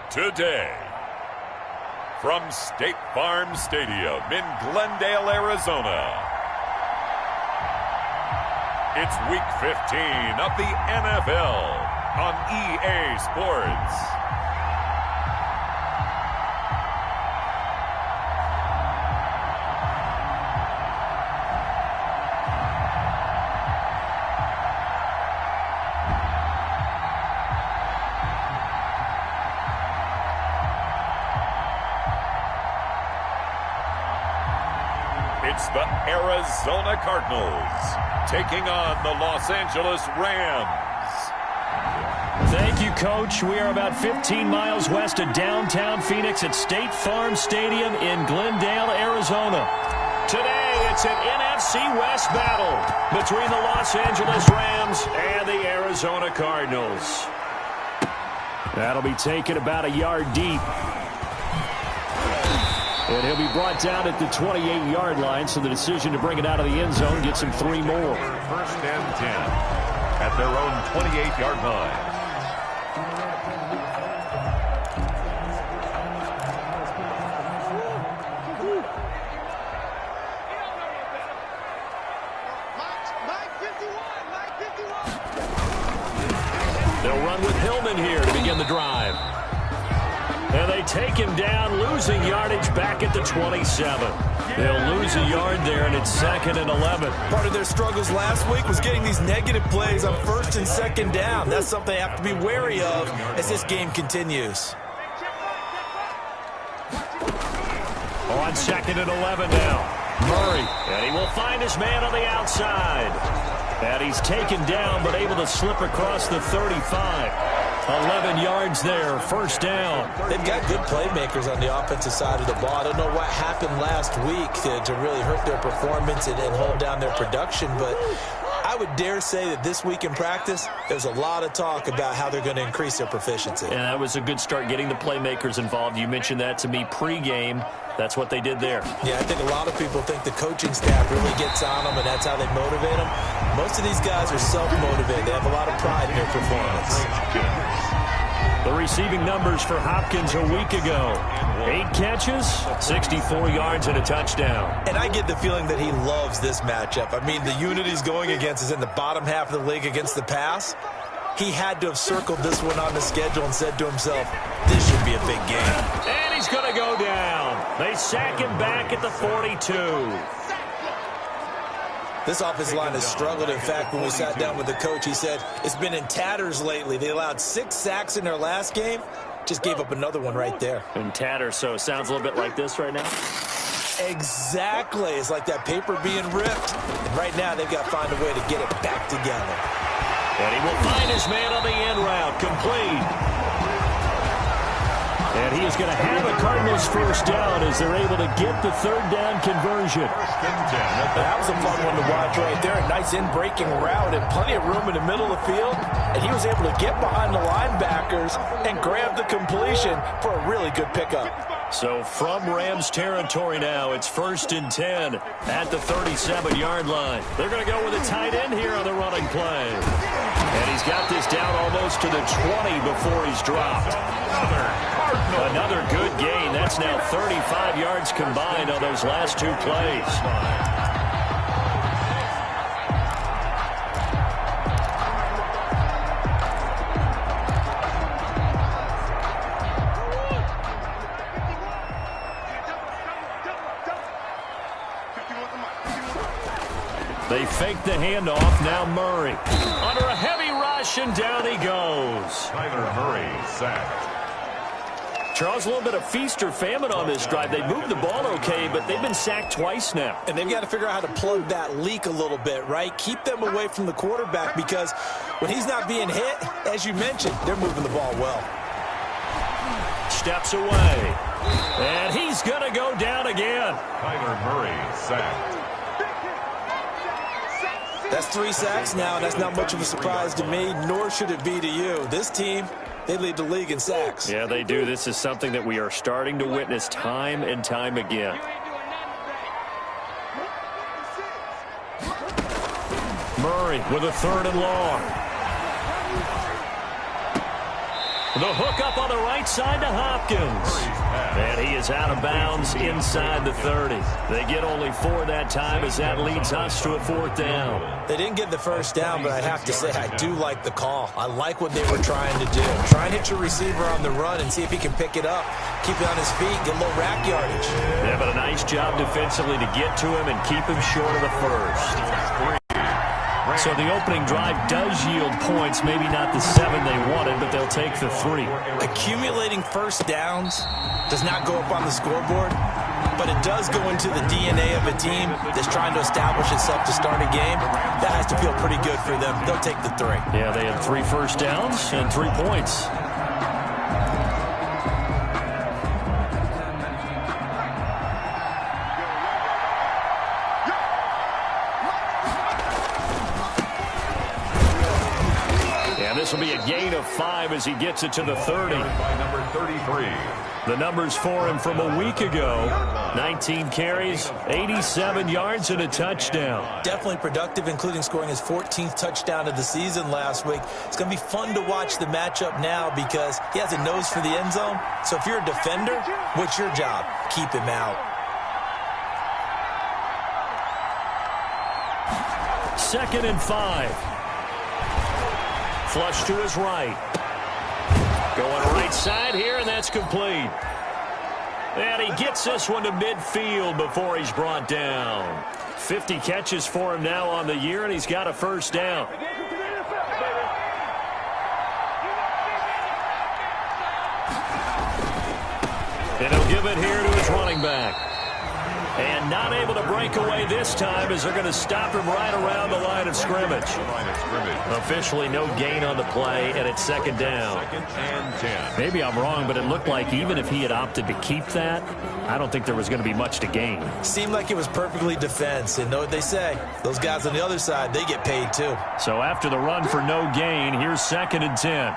Today, from State Farm Stadium in Glendale, Arizona, it's Week 15 of the NFL on EA Sports. It's the Arizona Cardinals taking on the Los Angeles Rams. Thank you, Coach. We are about 15 miles west of downtown Phoenix at State Farm Stadium in Glendale, Arizona. Today, it's an NFC West battle between the Los Angeles Rams and the Arizona Cardinals. That'll be taken about a yard deep. And he'll be brought down at the 28-yard line, so the decision to bring it out of the end zone gets him 3 more. First and 10 at their own 28-yard line. They'll run with Hillman here to begin the drive. And they take him down, losing yardage back at the 27. They'll lose a yard there, and it's 2nd and 11. Part of their struggles last week was getting these negative plays on 1st and 2nd down. That's something they have to be wary of as this game continues. On 2nd and 11 now. Murray, and he will find his man on the outside. And he's taken down, but able to slip across the 35. 11 yards there, 1st down. They've got good playmakers on the offensive side of the ball. I don't know what happened last week to really hurt their performance and hold down their production, but I would dare say that this week in practice, there's a lot of talk about how they're going to increase their proficiency. And that was a good start getting the playmakers involved. You mentioned that to me pregame. That's what they did there. Yeah, I think a lot of people think the coaching staff really gets on them, and that's how they motivate them. Most of these guys are self-motivated. They have a lot of pride in their performance. The receiving numbers for Hopkins a week ago. 8 catches, 64 yards, and a touchdown. And I get the feeling that he loves this matchup. I mean, the unit he's going against is in the bottom half of the league against the pass. He had to have circled this one on the schedule and said to himself, this should be a big game. And he's going to go down. They sack him back at the 42. This offensive line has struggled. In fact, when we sat down with the coach, he said it's been in tatters lately. They allowed 6 sacks in their last game. Just gave up another one right there. In tatters, so it sounds a little bit like this right now? Exactly. It's like that paper being ripped. And right now, they've got to find a way to get it back together. And he will find his man on the end route, complete. And he is going to have the Cardinals first down as they're able to get the 3rd down conversion. That was a fun one to watch right there. A nice in-breaking route and plenty of room in the middle of the field. And he was able to get behind the linebackers and grab the completion for a really good pickup. So from Rams territory now, it's 1st and 10 at the 37-yard line. They're going to go with a tight end here on the running play. And he's got this down almost to the 20 before he's dropped. Another good gain. That's now 35 yards combined on those last 2 plays. They fake the handoff. Now Murray. Under a heavy rush, and down he goes. Kyler Murray sacked. Charles, a little bit of feast or famine on this drive. They moved the ball okay, but they've been sacked twice now. And they've got to figure out how to plug that leak a little bit, right? Keep them away from the quarterback because when he's not being hit, as you mentioned, they're moving the ball well. Steps away. And he's going to go down again. Kyler Murray sacked. That's 3 sacks now, and that's not much of a surprise to me, nor should it be to you. This team, they lead the league in sacks. Yeah, they do. This is something that we are starting to witness time and time again. Murray with a 3rd and long. The hook up on the right side to Hopkins. And he is out of bounds inside the 30. They get only 4 that time as that leads us to a 4th down. They didn't get the first down, but I have to say I do like the call. I like what they were trying to do. Try and hit your receiver on the run and see if he can pick it up. Keep it on his feet, get a little rack yardage. Yeah, but a nice job defensively to get to him and keep him short of the first. So the opening drive does yield points, maybe not the 7 they wanted, but they'll take the 3. Accumulating first downs does not go up on the scoreboard, but it does go into the DNA of a team that's trying to establish itself to start a game. That has to feel pretty good for them. They'll take the 3. Yeah, they had 3 first downs and 3 points. This will be a gain of 5 as he gets it to the 30. By number 33. The numbers for him from a week ago. 19 carries, 87 yards, and a touchdown. Definitely productive, including scoring his 14th touchdown of the season last week. It's going to be fun to watch the matchup now because he has a nose for the end zone. So if you're a defender, what's your job? Keep him out. 2nd and 5. Flush to his right. Going right side here, and that's complete. And he gets this one to midfield before he's brought down. 50 catches for him now on the year, and he's got a first down. And he'll give it here to his running back. And not able to break away this time as they're going to stop him right around the line of scrimmage. Officially no gain on the play, and it's 2nd down. 2nd and 10. Maybe I'm wrong, but it looked like even if he had opted to keep that, I don't think there was going to be much to gain. Seemed like it was perfectly defense, and know what they say. Those guys on the other side, they get paid too. So after the run for no gain, here's 2nd and 10.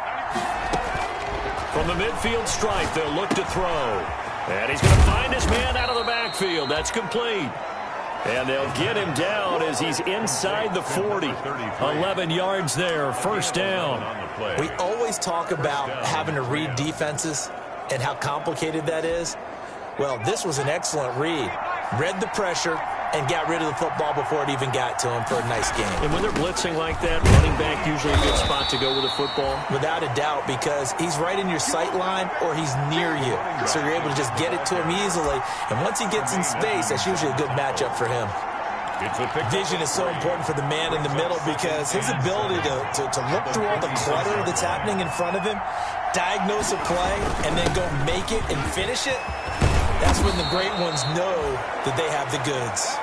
From the midfield stripe, they'll look to throw. And he's going to find his man out of the backfield. That's complete. And they'll get him down as he's inside the 40. 11 yards there, first down. We always talk about having to read defenses and how complicated that is. Well, this was an excellent read. Read the pressure and got rid of the football before it even got to him for a nice game. And when they're blitzing like that, running back usually a good spot to go with the football? Without a doubt, because he's right in your sight line or he's near you. So you're able to just get it to him easily. And once he gets in space, that's usually a good matchup for him. Vision is so important for the man in the middle because his ability to look through all the clutter that's happening in front of him, diagnose a play, and then go make it and finish it, that's when the great ones know that they have the goods.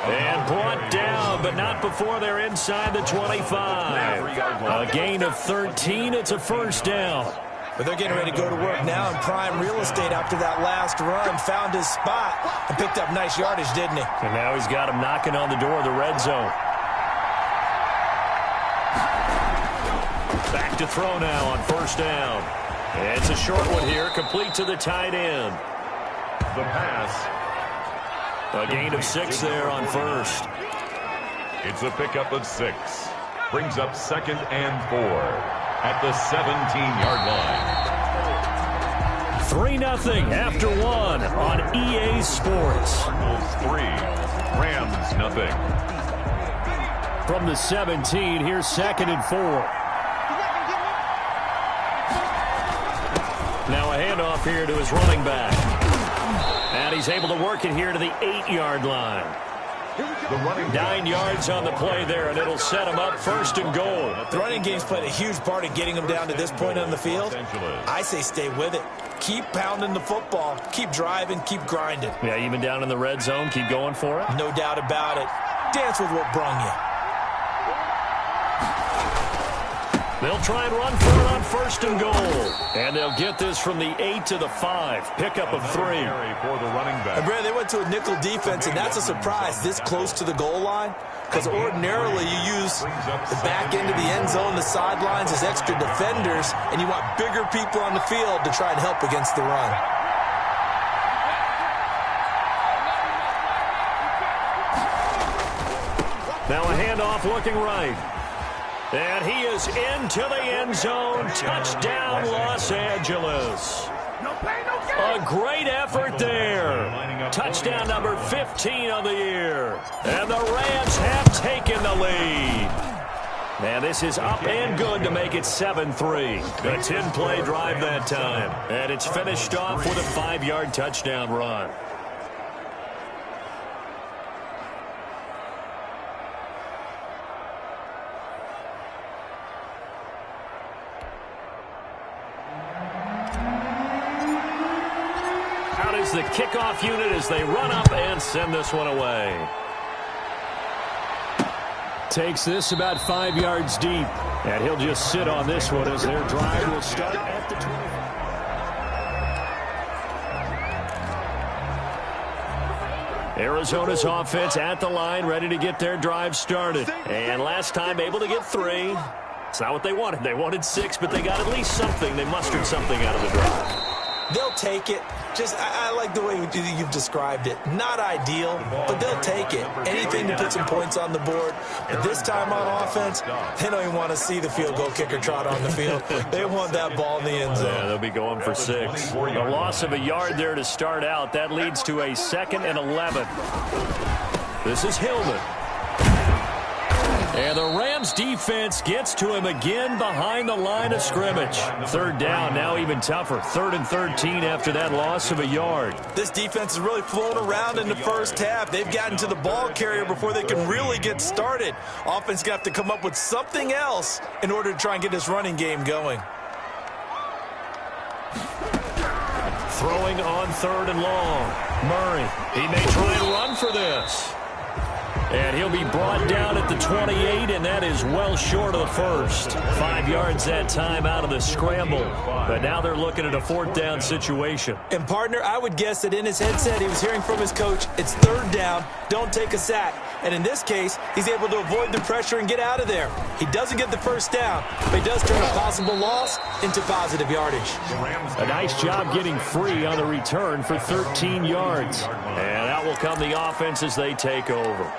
And brought down, but not before they're inside the 25. A gain of 13. It's a first down. But they're getting ready to go to work now in prime real estate after that last run. Found his spot and picked up nice yardage, didn't he? And now he's got him knocking on the door of the red zone. Back to throw now on first down. It's a short one here, complete to the tight end. The pass. A gain of 6 there on first. It's a pickup of 6. Brings up 2nd and 4 at the 17-yard3-0 line. after 1 on EA Sports. Cardinals 3, Rams nothing. From the 17, here's 2nd and 4. Now a handoff here to his running back. And he's able to work it here to the 8-yard line. 9 yards on the play there, and it'll set him up 1st and goal. The running game's played a huge part in getting him down to this point on the field. I say stay with it. Keep pounding the football. Keep driving. Keep grinding. Yeah, even down in the red zone, keep going for it. No doubt about it. Dance with what brung you. They'll try and run for it on 1st and goal. And they'll get this from the 8 to the 5. Pickup of 3. For the running back. And Brad, they went to a nickel defense, and that's a surprise this close to the goal line. Because ordinarily you use the back end of the end zone, the sidelines as extra defenders, and you want bigger people on the field to try and help against the run. Now a handoff looking right. And he is into the end zone. Touchdown, Los Angeles. A great effort there. Touchdown number 15 of the year. And the Rams have taken the lead. And this is up and good to make it 7-3. A 10-play drive that time. And it's finished off with a 5-yard touchdown run. Out is the kickoff unit as they run up and send this one away. Takes this about 5 yards deep. And he'll just sit on this one as their drive will start at the 20. Arizona's offense at the line, ready to get their drive started. And last time able to get 3. It's not what they wanted. They wanted 6, but they got at least something. They mustered something out of the drive. They'll take it. I like the way you've described it. Not ideal, but they'll take it. Anything to put some points on the board. But this time on offense, they don't even want to see the field goal kicker trot on the field. They want that ball in the end zone. Yeah, they'll be going for 6. A loss of a yard there to start out. That leads to a 2nd and 11. This is Hillman. And the Rams defense gets to him again behind the line of scrimmage. 3rd down, now even tougher. 3rd and 13 after that loss of a yard. This defense is really flown around in the first half. They've gotten to the ball carrier before they can really get started. Offense going to have to come up with something else in order to try and get this running game going. Throwing on 3rd and long. Murray, he may try and run for this. And he'll be brought down at the 28, and that is well short of the first. 5 yards that time out of the scramble. But now they're looking at a 4th down situation. And, partner, I would guess that in his headset he was hearing from his coach, it's 3rd down, don't take a sack. And in this case, he's able to avoid the pressure and get out of there. He doesn't get the 1st down, but he does turn a possible loss into positive yardage. A nice job getting free on the return for 13 yards. And out will come the offense as they take over.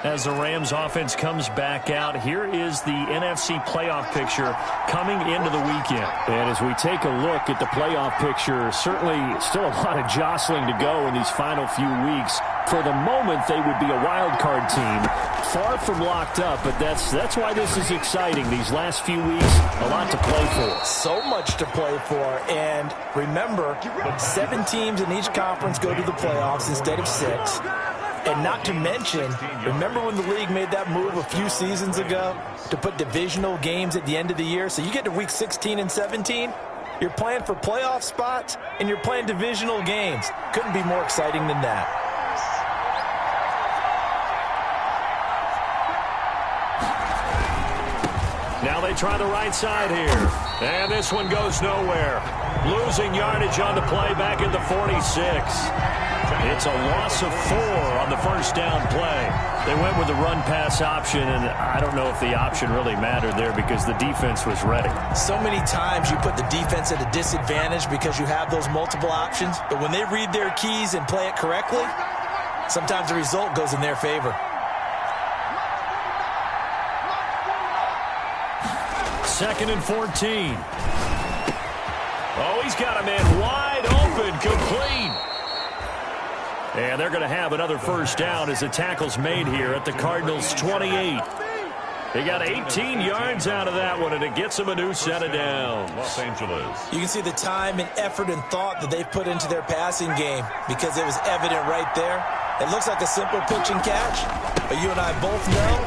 As the Rams offense comes back out, here is the NFC playoff picture coming into the weekend. And as we take a look at the playoff picture, certainly still a lot of jostling to go in these final few weeks. For the moment, they would be a wild card team, far from locked up, but that's why this is exciting. These last few weeks, a lot to play for. So much to play for, and remember, 7 teams in each conference go to the playoffs instead of 6. And not to mention, remember when the league made that move a few seasons ago to put divisional games at the end of the year? So you get to week 16 and 17, you're playing for playoff spots, and you're playing divisional games. Couldn't be more exciting than that. Now they try the right side here. And this one goes nowhere. Losing yardage on the play back at the 46. It's a loss of 4 on the 1st down play. They went with the run-pass option, and I don't know if the option really mattered there because the defense was ready. So many times you put the defense at a disadvantage because you have those multiple options, but when they read their keys and play it correctly, sometimes the result goes in their favor. 2nd and 14. Oh, he's got a man wide open, complete. And they're going to have another 1st down as the tackle's made here at the Cardinals' 28. They got 18 yards out of that one, and it gets them a new set of downs. Los Angeles. You can see the time and effort and thought that they've put into their passing game because it was evident right there. It looks like a simple pitch and catch, but you and I both know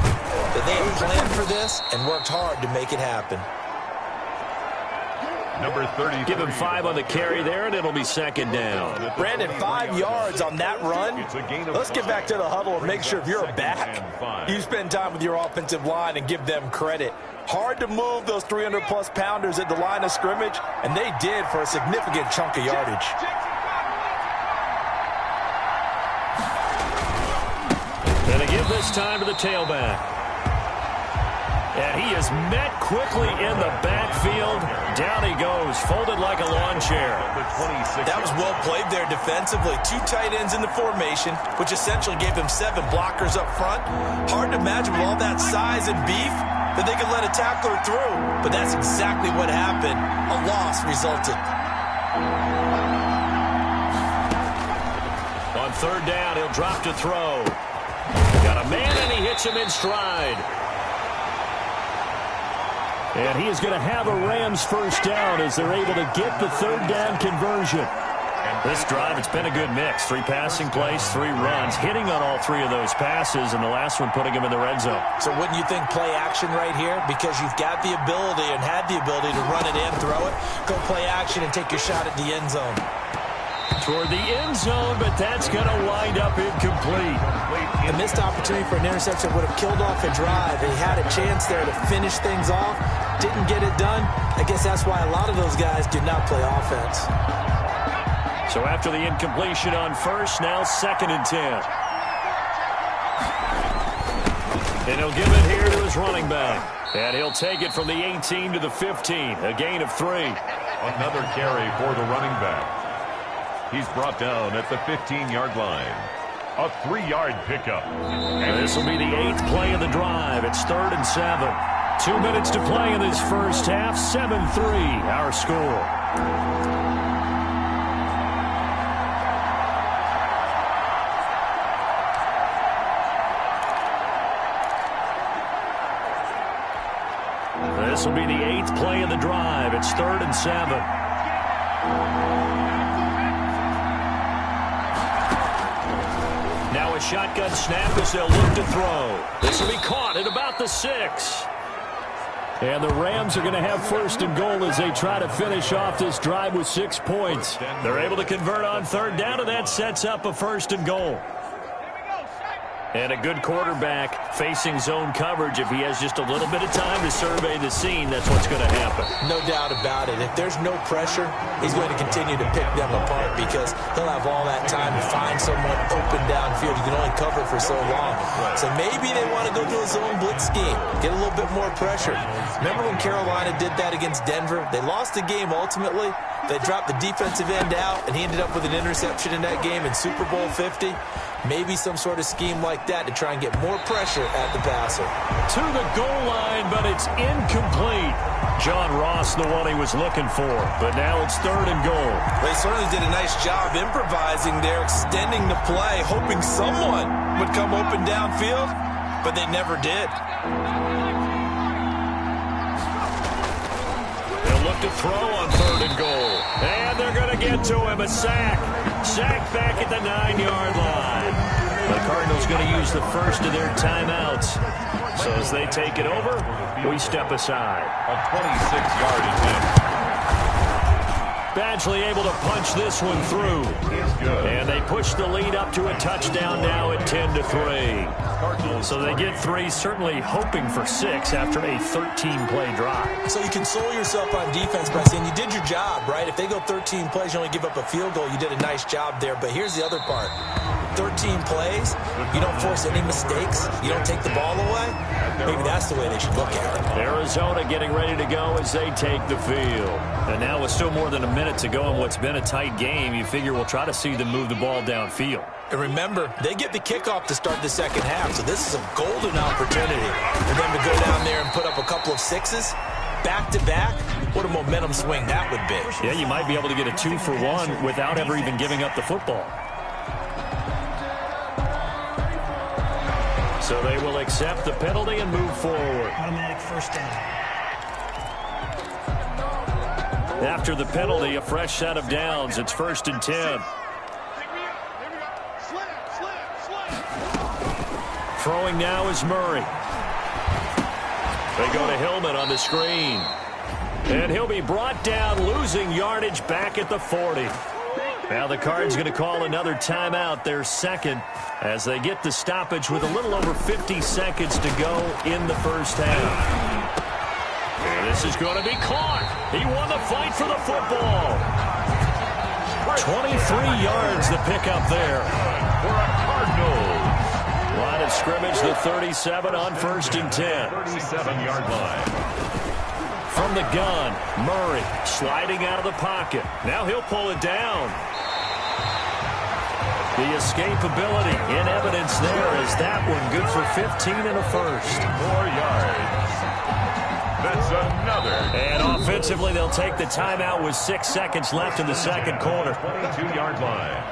that they have planned for this and worked hard to make it happen. Number 30. Give him 5 on the carry there, and it'll be 2nd down. Brandon, 5 yards on that run. Let's get back to the huddle and make sure if you're a back, you spend time with your offensive line and give them credit. Hard to move those 300-plus pounders at the line of scrimmage, and they did for a significant chunk of yardage. And they give this time to the tailback. And he is met quickly in the backfield. Down he goes, folded like a lawn chair. That was well played there defensively. 2 tight ends in the formation, which essentially gave him 7 blockers up front. Hard to imagine with all that size and beef, that they could let a tackler through, but that's exactly what happened. A loss resulted. On third down, he'll drop to throw. Got a man, and he hits him in stride. And he is going to have a Rams first down as they're able to get the third down conversion. This drive, it's been a good mix. 3 passing plays, 3 runs, hitting on all 3 of those passes, and the last one putting him in the red zone. So wouldn't you think play action right here? Because you've got the ability and had the ability to run it in, throw it, go play action, and take your shot at the end zone. Toward the end zone, but that's going to wind up incomplete. A missed opportunity for an interception would have killed off a drive. He had a chance there to finish things off, didn't get it done. I guess that's why a lot of those guys did not play offense. So after the incompletion on first, now 2nd and 10. And he'll give it here to his running back. And he'll take it from the 18 to the 15, a gain of 3. Another carry for the running back. He's brought down at the 15-yard line. A 3-yard pickup. And this will be the 8th play of the drive. It's 3rd and 7. 2 minutes to play in this first half. 7-3, our score. This will be the 8th play of the drive. It's 3rd and 7. Now a shotgun snap as they'll look to throw. This will be caught at about the 6. And the Rams are going to have 1st and goal as they try to finish off this drive with 6 points. They're able to convert on 3rd down, and that sets up a 1st and goal. And a good quarterback facing zone coverage. If he has just a little bit of time to survey the scene, that's what's going to happen. No doubt about it. If there's no pressure, he's going to continue to pick them apart because he'll have all that time to find someone open downfield. You can only cover for so long. So maybe they want to go to a zone blitz scheme, get a little bit more pressure. Remember when Carolina did that against Denver? They lost the game ultimately. They dropped the defensive end out, and he ended up with an interception in that game in Super Bowl 50. Maybe some sort of scheme like that to try and get more pressure at the passer. To the goal line, but it's incomplete. John Ross, the one he was looking for, but now it's 3rd and goal. They certainly did a nice job improvising there, extending the play, hoping someone would come open downfield, but they never did. They'll look to throw on 3rd and goal. And they're going to get to him. A sack. Sack back at the 9-yard line. The Cardinals going to use the first of their timeouts. So as they take it over, we step aside. A 26-yard attempt. Badgley able to punch this one through. And they push the lead up to a touchdown now at 10-3. So they get 3, certainly hoping for 6 after a 13-play drive. So you console yourself on defense by saying you did your job, right? If they go 13 plays, you only give up a field goal. You did a nice job there. But here's the other part. 13 plays, you don't force any mistakes, you don't take the ball away. Maybe that's the way they should look at it. Arizona getting ready to go as they take the field. And now with still more than a minute to go in what's been a tight game, you figure we'll try to see them move the ball downfield. And remember, they get the kickoff to start the second half, so this is a golden opportunity for them to go down there and put up a couple of 6s. Back-to-back, what a momentum swing that would be. Yeah, you might be able to get a 2-for-1 without ever even giving up the football. So they will accept the penalty and move forward. Automatic first down. After the penalty, a fresh set of downs. It's 1st and 10. Throwing now is Murray. They go to Hillman on the screen. And he'll be brought down, losing yardage back at the 40. Now the Cards going to call another timeout, their 2nd, as they get the stoppage with a little over 50 seconds to go in the first half. And this is going to be caught. He won the fight for the football. 23 yards the pickup there. For a Cardinals. Line of scrimmage, the 37 on 1st and 10. 37-yard line. From the gun, Murray sliding out of the pocket. Now he'll pull it down. The escapability in evidence there as that one good for 15 and a first. 4 yards. That's another. And offensively, they'll take the timeout with 6 seconds left in the second quarter. 22-yard line.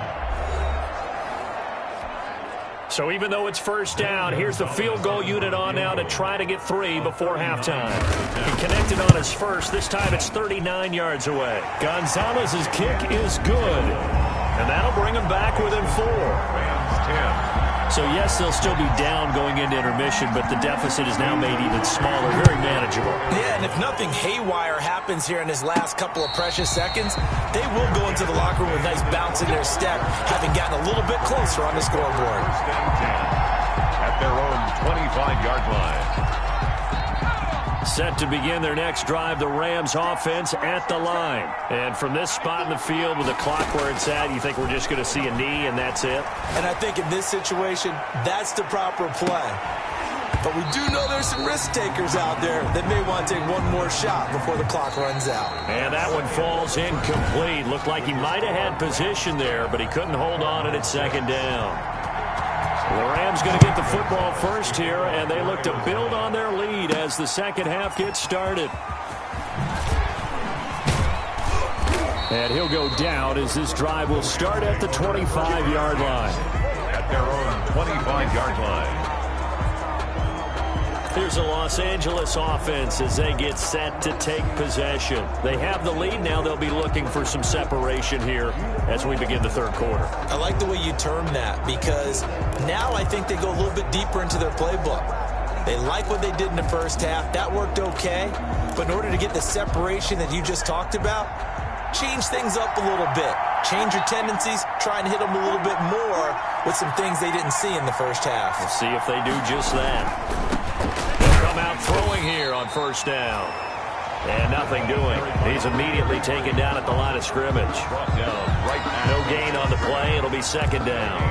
So even though it's first down, here's the field goal unit on now to try to get 3 before halftime. He connected on his first. This time it's 39 yards away. Gonzalez's kick is good. And that'll bring him back within 4. Rams 10. So, yes, they'll still be down going into intermission, but the deficit is now made even smaller, very manageable. Yeah, and if nothing haywire happens here in his last couple of precious seconds, they will go into the locker room with a nice bounce in their step, having gotten a little bit closer on the scoreboard. At their own 25-yard line. Set to begin their next drive, the Rams offense at the line. And from this spot in the field with the clock where it's at, you think we're just going to see a knee and that's it? And I think in this situation, that's the proper play. But we do know there's some risk takers out there that may want to take one more shot before the clock runs out. And that one falls incomplete. Looked like he might have had position there, but he couldn't hold on at second down. The Rams going to get the football first here, and they look to build on their lead as the second half gets started. And he'll go down as this drive will start at the 25-yard line. At their own 25-yard line. Here's the Los Angeles offense as they get set to take possession. They have the lead. Now they'll be looking for some separation here as we begin the third quarter. I like the way you term that because now I think they go a little bit deeper into their playbook. They like what they did in the first half. That worked okay. But in order to get the separation that you just talked about, change things up a little bit. Change your tendencies. Try and hit them a little bit more with some things they didn't see in the first half. We'll see if they do just that. Come out throwing here on first down. And nothing doing. He's immediately taken down at the line of scrimmage. No gain on the play. It'll be second down.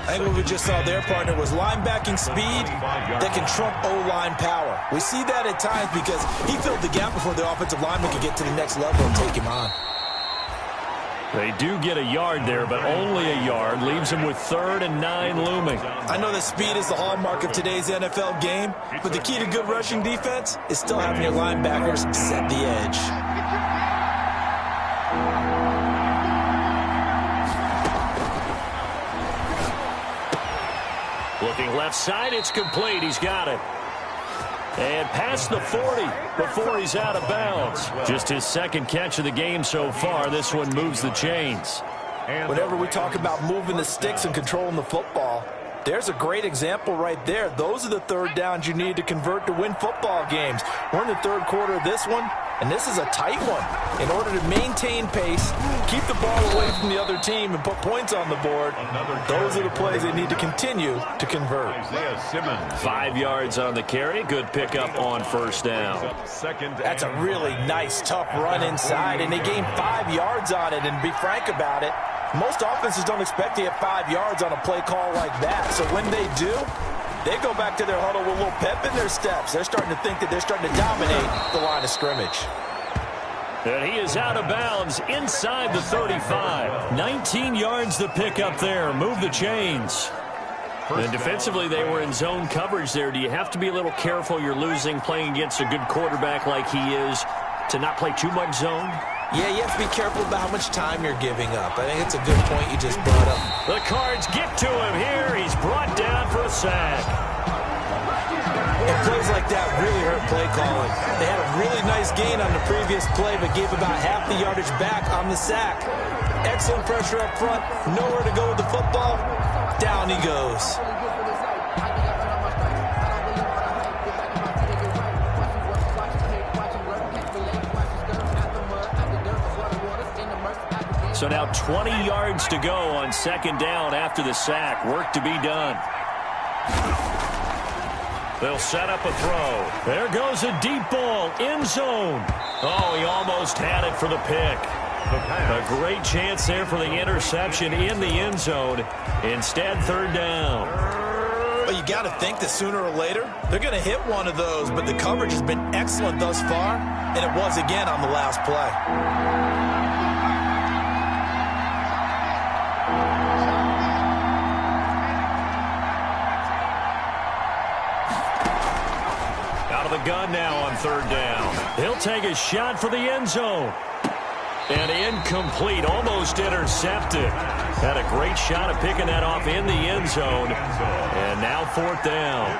I think what we just saw their partner was linebacking speed that can trump O-line power. We see that at times because he filled the gap before the offensive lineman could get to the next level and take him on. They do get a yard there, but only a yard. Leaves them with 3rd and 9 looming. I know that speed is the hallmark of today's NFL game, but the key to good rushing defense is still having your linebackers set the edge. Looking left side, it's complete. He's got it. And past the 40 before he's out of bounds. Just his second catch of the game so far. This one moves the chains. Whenever we talk about moving the sticks and controlling the football, there's a great example right there. Those are the third downs you need to convert to win football games. We're in the third quarter of this one, and this is a tight one. In order to maintain pace, keep the ball away from the other team, and put points on the board, those are the plays they need to continue to convert. 5 yards on the carry. Good pickup on first down. That's a really nice, tough run inside, and they gained 5 yards on it. And to be frank about it, most offenses don't expect to get 5 yards on a play call like that. So when they do, they go back to their huddle with a little pep in their steps. They're starting to think that they're starting to dominate the line of scrimmage. And he is out of bounds inside the 35. 19 yards to pick up there. Move the chains. And defensively, they were in zone coverage there. Do you have to be a little careful? You're losing playing against a good quarterback like he is to not play too much zone? Yeah, you have to be careful about how much time you're giving up. I think it's a good point you just brought up. The Cards get to him here. He's brought down for a sack. And plays like that really hurt play calling. They had a really nice gain on the previous play, but gave about half the yardage back on the sack. Excellent pressure up front. Nowhere to go with the football. Down he goes. So now 20 yards to go on second down after the sack. Work to be done. They'll set up a throw. There goes a deep ball. End zone. Oh, he almost had it for the pick. A great chance there for the interception in the end zone. Instead, third down. Well, you got to think that sooner or later, they're going to hit one of those. But the coverage has been excellent thus far, and it was again on the last play. out of the gun now on third down. He'll take a shot for the end zone. And incomplete, almost intercepted. Had a great shot at picking that off in the end zone. And now fourth down.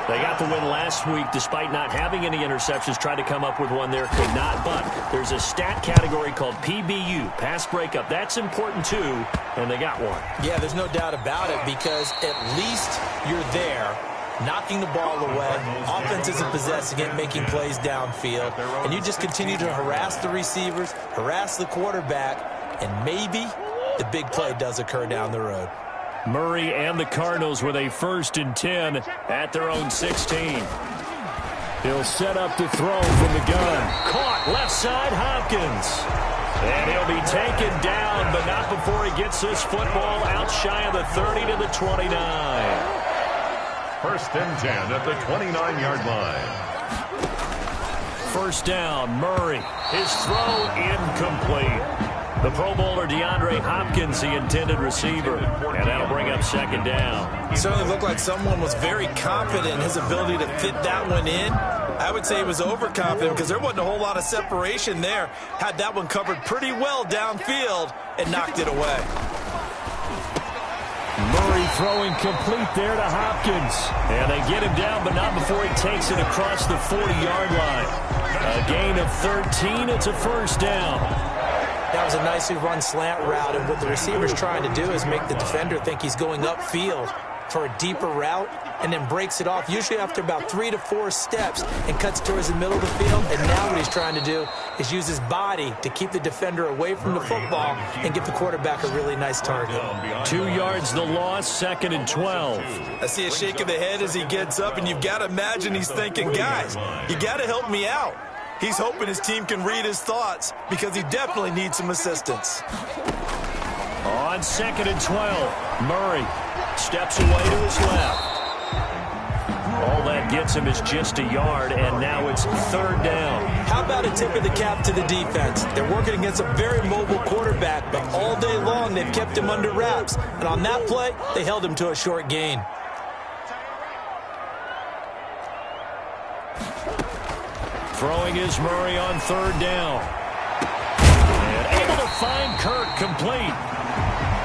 They got the win last week despite not having any interceptions. Tried to come up with one there, could not. But there's a stat category called PBU, pass breakup. That's important too, and they got one. Yeah, there's no doubt about it because at least you're there, knocking the ball away. Offense isn't possessing it, making plays downfield. And you just continue to harass the receivers, harass the quarterback, and maybe the big play does occur down the road. Murray and the Cardinals with a 1st and 10 at their own 16. He'll set up to throw from the gun. Caught left side, Hopkins. And he'll be taken down, but not before he gets this football out shy of the 30 to the 29. 1st and 10 at the 29-yard line. 1st down, Murray. His throw incomplete. The Pro Bowler DeAndre Hopkins, the intended receiver, and that'll bring up 2nd down. He certainly looked like someone was very confident in his ability to fit that one in. I would say he was overconfident because there wasn't a whole lot of separation there. Had that one covered pretty well downfield and knocked it away. Murray throwing complete there to Hopkins. And they get him down, but not before he takes it across the 40-yard line. A gain of 13. It's a 1st down. That was a nicely run slant route, and what the receiver's trying to do is make the defender think he's going upfield for a deeper route and then breaks it off, usually after about 3 to 4 steps, and cuts towards the middle of the field. And now what he's trying to do is use his body to keep the defender away from the football and give the quarterback a really nice target. 2 yards the loss, 2nd and 12. I see a shake of the head as he gets up, and you've got to imagine he's thinking, guys, you got to help me out. He's hoping his team can read his thoughts because he definitely needs some assistance. On 2nd and 12, Murray steps away to his left. All that gets him is just a yard, and now it's 3rd down. How about a tip of the cap to the defense? They're working against a very mobile quarterback, but all day long they've kept him under wraps. And on that play, they held him to a short gain. Throwing is Murray on 3rd down. And able to find Kirk complete.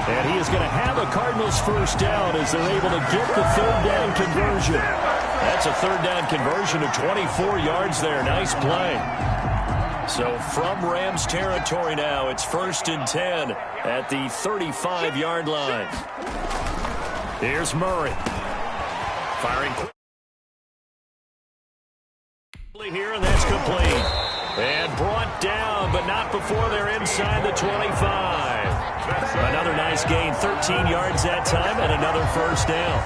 And he is going to have a Cardinals 1st down as they're able to get the 3rd down conversion. That's a 3rd down conversion of 24 yards there. Nice play. So from Rams territory now, it's 1st and 10 at the 35-yard line. Here's Murray. Firing here, and that's complete. And brought down, but not before they're inside the 25. Another nice gain, 13 yards that time, and another 1st down.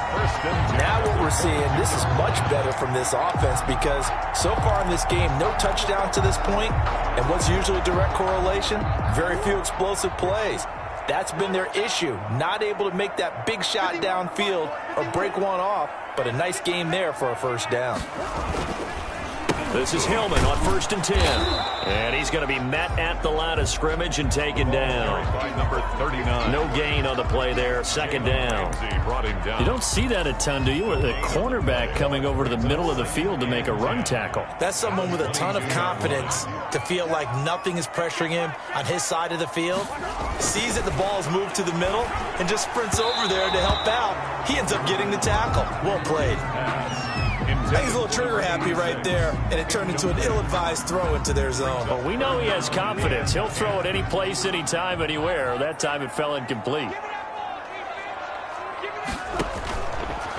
Now what we're seeing, this is much better from this offense because so far in this game, no touchdown to this point, and what's usually a direct correlation? Very few explosive plays. That's been their issue, not able to make that big shot downfield or break one off, but a nice game there for a 1st down. This is Hillman on 1st and 10. And he's going to be met at the line of scrimmage and taken down. Number 39. No gain on the play there. 2nd down. You don't see that a ton, do you? With a cornerback coming over to the middle of the field to make a run tackle. That's someone with a ton of confidence to feel like nothing is pressuring him on his side of the field. Sees that the ball's moved to the middle and just sprints over there to help out. He ends up getting the tackle. Well played. I think he's a little trigger happy right there, and it turned into an ill-advised throw into their zone. Well, we know he has confidence. He'll throw it any place, anytime, anywhere. That time it fell incomplete.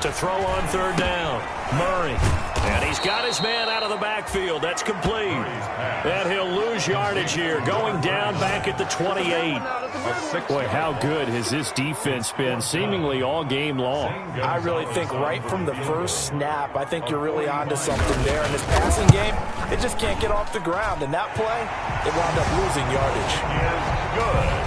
To throw on 3rd down, Murray. And he's got his man out of the backfield. That's complete. And he'll lose yardage here, going down back at the 28. Boy, how good has this defense been seemingly all game long? I really think right from the first snap, I think you're really onto something there. In this passing game, it just can't get off the ground. And that play, it wound up losing yardage. Good.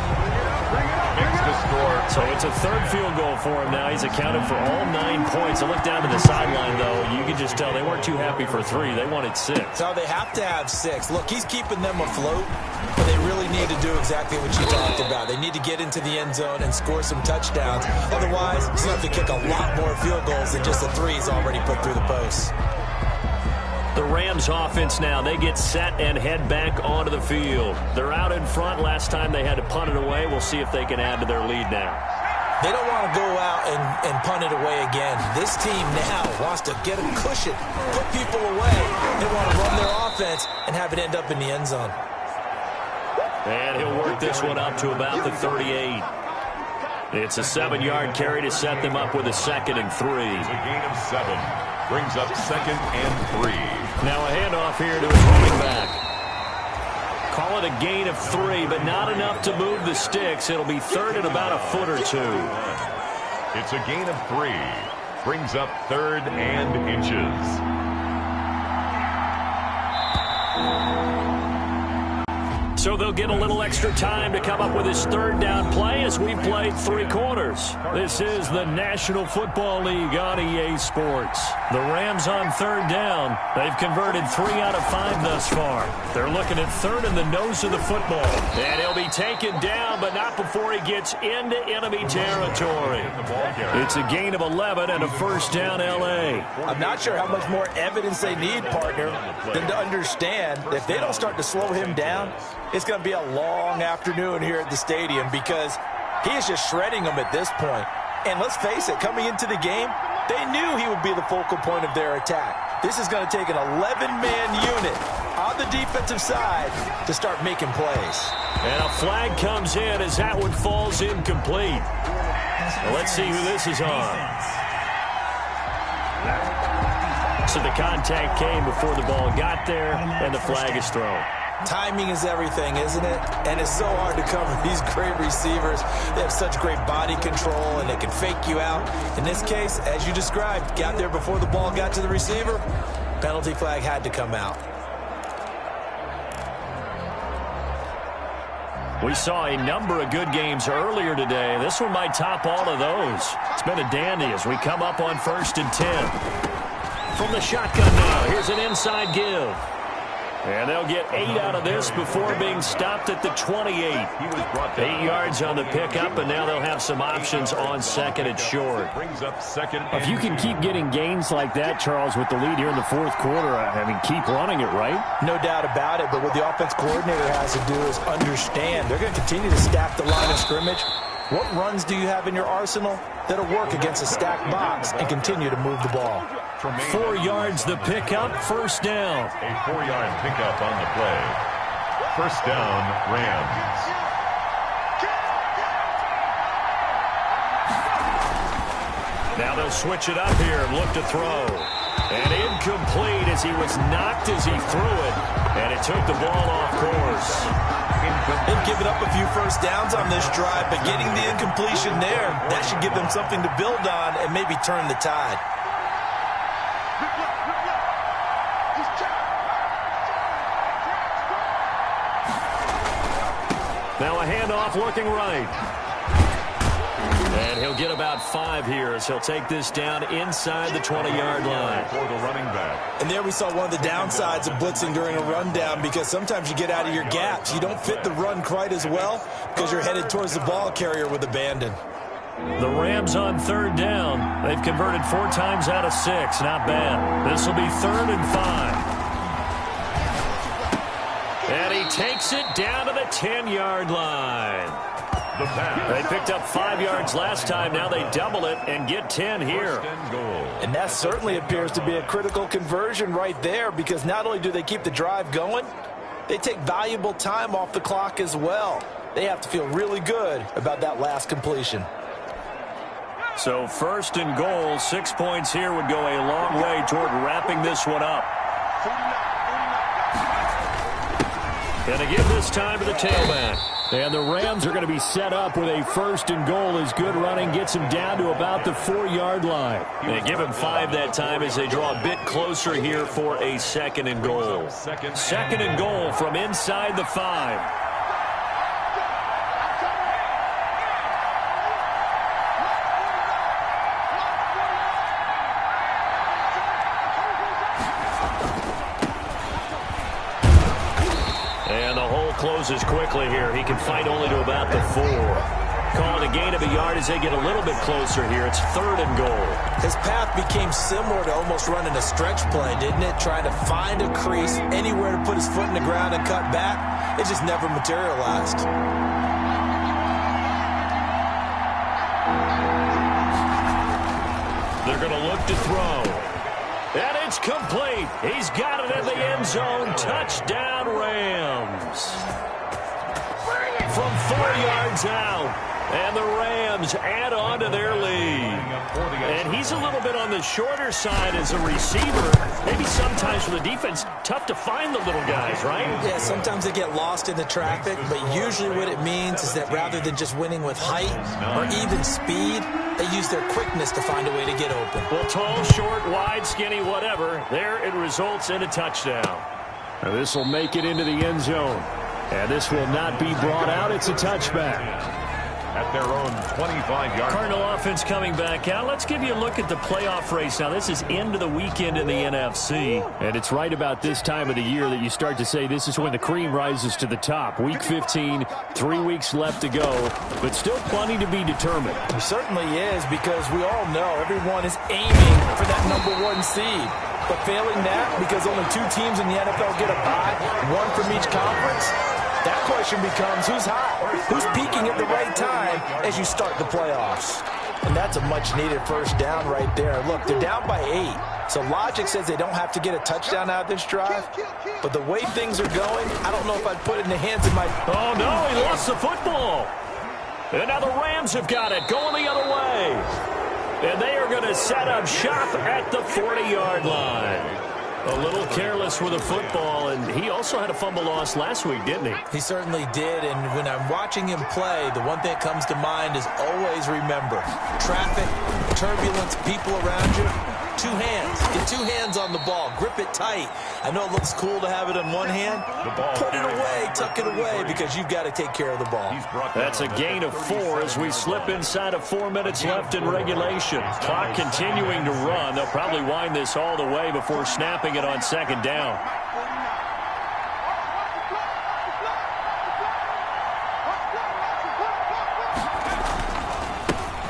So it's a 3rd field goal for him now. He's accounted for all 9 points. I look down to the sideline, though. You can just tell they weren't too happy for 3. They wanted 6. So they have to have 6. Look, he's keeping them afloat, but they really need to do exactly what you talked about. They need to get into the end zone and score some touchdowns. Otherwise, he's going to have to kick a lot more field goals than just the 3 he's already put through the posts. The Rams offense now, they get set and head back onto the field. They're out in front. Last time they had to punt it away. We'll see if they can add to their lead now. They don't want to go out and punt it away again. This team now wants to get a cushion, put people away. They want to run their offense and have it end up in the end zone. And he'll work this one up to about the 38. It's a 7-yard carry to set them up with a 2nd and 3. It's a gain of 7. Brings up 2nd and 3. Now a handoff here to his running back. Call it a gain of 3, but not enough to move the sticks. It'll be 3rd and about a foot or 2. It's a gain of 3. Brings up 3rd and inches. So they'll get a little extra time to come up with his 3rd down play as we've played 3 quarters. This is the National Football League on EA Sports. The Rams on 3rd down. They've converted 3 out of 5 thus far. They're looking at 3rd in the nose of the football. And he'll be taken down, but not before he gets into enemy territory. It's a gain of 11 and a 1st down L.A. I'm not sure how much more evidence they need, partner, than to understand that if they don't start to slow him down, it's going to be a long afternoon here at the stadium because he is just shredding them at this point. And let's face it, coming into the game, they knew he would be the focal point of their attack. This is going to take an 11-man unit on the defensive side to start making plays. And a flag comes in as that one falls incomplete. Now let's see who this is on. So the contact came before the ball got there, and the flag is thrown. Timing is everything, isn't it? And it's so hard to cover these great receivers. They have such great body control, and they can fake you out. In this case, as you described, got there before the ball got to the receiver. Penalty flag had to come out. We saw a number of good games earlier today. This one might top all of those. It's been a dandy as we come up on 1st and 10. From the shotgun now, here's an inside give. And they'll get 8 out of this before being stopped at the 28. 8 yards on the pickup, and now they'll have some options on 2nd and short. If you can keep getting gains like that, Charles, with the lead here in the 4th quarter, I mean, keep running it, right? No doubt about it, but what the offense coordinator has to do is understand they're going to continue to stack the line of scrimmage. What runs do you have in your arsenal that'll work against a stacked box and continue to move the ball? 4 yards the pickup, 1st down. A 4-yard pickup on the play. 1st down, Rams. Now they'll switch it up here and look to throw. And incomplete as he was knocked as he threw it. And it took the ball off course. They've given up a few 1st downs on this drive, but getting the incompletion there, that should give them something to build on and maybe turn the tide. Now a handoff looking right. And he'll get about 5 here as he'll take this down inside the 20-yard line. For the running back. And there we saw one of the downsides of blitzing during a rundown because sometimes you get out of your gaps. You don't fit the run quite as well because you're headed towards the ball carrier with abandon. The Rams on 3rd down. They've converted 4 times out of 6. Not bad. This will be 3rd and 5. And he takes it down to the 10-yard line. They picked up 5 yards last time. Now they double it and get 10 here. And that certainly appears to be a critical conversion right there because not only do they keep the drive going, they take valuable time off the clock as well. They have to feel really good about that last completion. So 1st and goal, 6 points here would go a long way toward wrapping this one up. And they give this time to the tailback. And the Rams are going to be set up with a 1st and goal as good running gets him down to about the 4-yard line. They give him 5 that time as they draw a bit closer here for a 2nd and goal. 2nd and goal from inside the 5. Closes quickly here. He can fight only to about the 4. call it a gain of a yard as they get a little bit closer here. It's 3rd and goal. His path became similar to almost running a stretch play, didn't it? Trying to find a crease, anywhere to put his foot in the ground and cut back. It just never materialized. They're going to look to throw. And it's complete. He's got it in the end zone. Touchdown, Rams. From 4 yards out. And the Rams add on to their lead. And he's a little bit on the shorter side as a receiver. Maybe sometimes for the defense, tough to find the little guys, right? Yeah, sometimes they get lost in the traffic, but usually what it means is that rather than just winning with height or even speed, they use their quickness to find a way to get open. Well, tall, short, wide, skinny, whatever, there it results in a touchdown. Now this will make it into the end zone. And this will not be brought out. It's a touchback. At their own 25-yard. Cardinal offense coming back out. Let's give you a look at the playoff race. Now, this is into the weekend in the NFC. And it's right about this time of the year that you start to say this is when the cream rises to the top. Week 15, 3 weeks left to go, but still plenty to be determined. It certainly is, because we all know everyone is aiming for that #1 seed. But failing that, because only 2 teams in the NFL get a bye, 1 from each conference, that question becomes who's hot, who's peaking at the right time as you start the playoffs. And that's a much-needed first down right there. Look, they're down by 8, so logic says they don't have to get a touchdown out of this drive. But the way things are going, I don't know if I'd put it in the hands of my... Oh, no, he lost the football. And now the Rams have got it, going the other way. And they are going to set up shop at the 40-yard line. A little careless with a football, and he also had a fumble loss last week, didn't he? He certainly did, and when I'm watching him play, the one thing that comes to mind is always remember, traffic, turbulence, people around you, 2 hands. Get 2 hands on the ball. Grip it tight. I know it looks cool to have it on one hand. Put it away, tuck it away, because you've got to take care of the ball. That's a gain of 4 as we slip inside of 4 minutes left in regulation. Clock continuing to run. They'll probably wind this all the way before snapping it on 2nd down.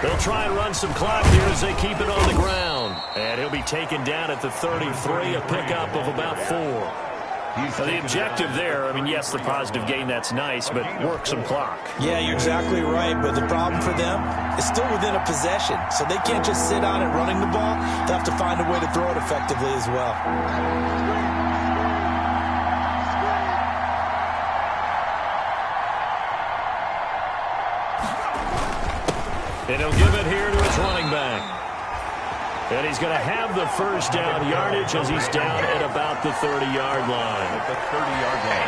They'll try and run some clock here as they keep it on the ground. And he'll be taken down at the 33, a pickup of about 4. The objective there, I mean, yes, the positive gain, that's nice, but work some clock. Yeah, you're exactly right, but the problem for them is still within a possession, so they can't just sit on it running the ball. They'll have to find a way to throw it effectively as well. And he'll give it here to his running back. And he's going to have the first down yardage as he's down at about the 30-yard line.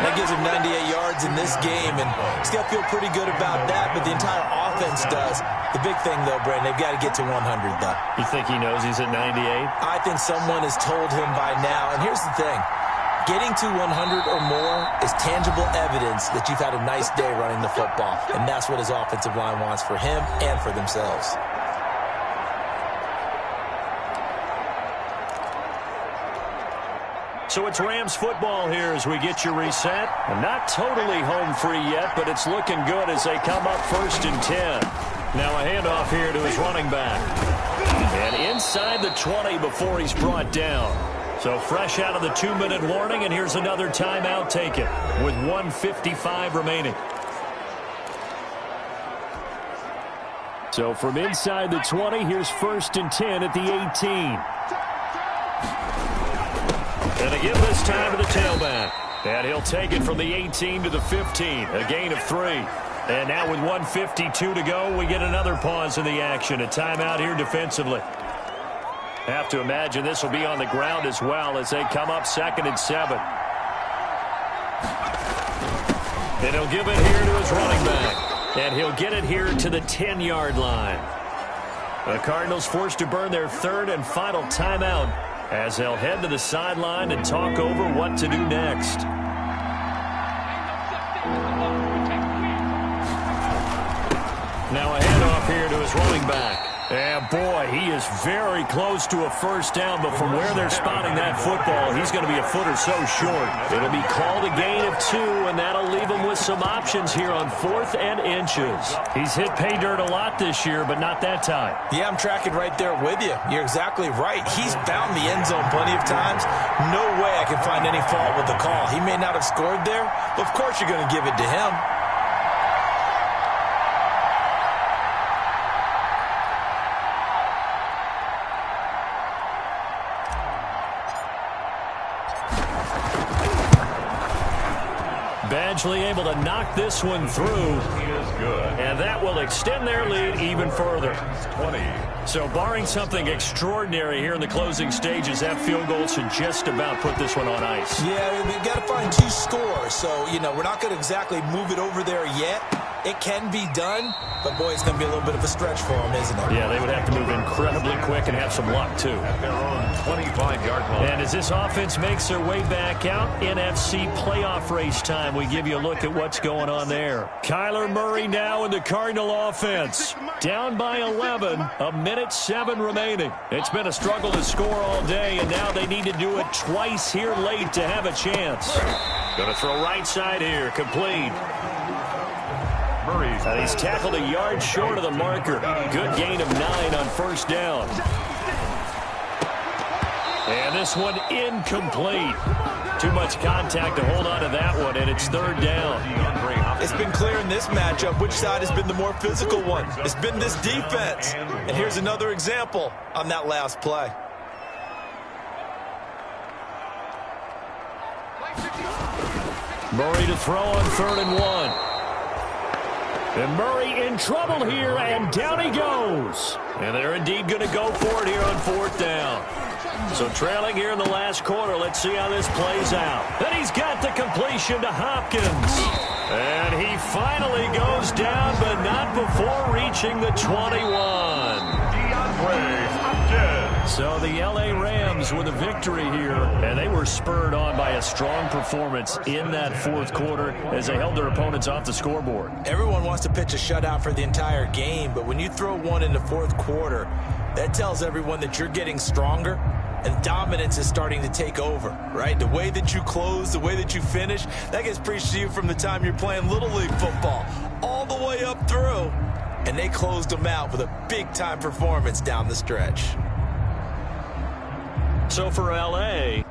That gives him 98 yards in this game, and he's got to feel pretty good about that, but the entire offense does. The big thing, though, Brandon, they've got to get to 100, though. You think he knows he's at 98? I think someone has told him by now, and here's the thing. Getting to 100 or more is tangible evidence that you've had a nice day running the football, and that's what his offensive line wants for him and for themselves. So it's Rams football here as we get you reset. Not totally home free yet, but it's looking good as they come up 1st and 10. Now a handoff here to his running back. And inside the 20 before he's brought down. So fresh out of the 2-minute warning, and here's another timeout taken with 1:55 remaining. So from inside the 20, here's 1st and 10 at the 18. And again this time to the tailback. And he'll take it from the 18 to the 15, a gain of 3. And now with 1:52 to go, we get another pause in the action, a timeout here defensively. Have to imagine this will be on the ground as well as they come up 2nd and 7. And he'll give it here to his running back. And he'll get it here to the 10-yard line. The Cardinals forced to burn their 3rd and final timeout as they'll head to the sideline and talk over what to do next. Now a handoff here to his running back. And boy, he is very close to a first down, but from where they're spotting that football, he's going to be a foot or so short. It'll be called a gain of 2, and that'll leave him with some some options here on 4th and inches. He's hit pay dirt a lot this year, but not that time. Yeah, I'm tracking right there with you. You're exactly right. He's found the end zone plenty of times. No way I can find any fault with the call. He may not have scored there, but of course you're going to give it to him. Badgley able to knock this one through. He is good. And that will extend their lead even further. 20. So barring something extraordinary here in the closing stages, that field goal should just about put this one on ice. Yeah, we've got to find 2 scores. So, we're not going to exactly move it over there yet. It can be done, but, boy, it's going to be a little bit of a stretch for them, isn't it? Yeah, they would have to move incredibly quick and have some luck, too. At their own 25-yard line. And as this offense makes their way back out, NFC playoff race time, we give you a look at what's going on there. Kyler Murray now in the Cardinal offense. Down by 11, 1:07 remaining. It's been a struggle to score all day, and now they need to do it twice here late to have a chance. Going to throw right side here, complete. And he's tackled a yard short of the marker. Good gain of 9 on first down. And this one incomplete. Too much contact to hold on to that one, and it's 3rd down. It's been clear in this matchup which side has been the more physical one. It's been this defense. And here's another example on that last play. Murray to throw on 3rd and 1. And Murray in trouble here, and down he goes. And they're indeed going to go for it here on 4th down. So trailing here in the last quarter, let's see how this plays out. Then he's got the completion to Hopkins. And he finally goes down, but not before reaching the 21. So the L.A. Rams with a victory here, and they were spurred on by a strong performance in that 4th quarter as they held their opponents off the scoreboard. Everyone wants to pitch a shutout for the entire game, but when you throw one in the 4th quarter, that tells everyone that you're getting stronger and dominance is starting to take over, right? The way that you close, the way that you finish, that gets preached to you from the time you're playing Little League football all the way up through, and they closed them out with a big-time performance down the stretch. So for L.A.,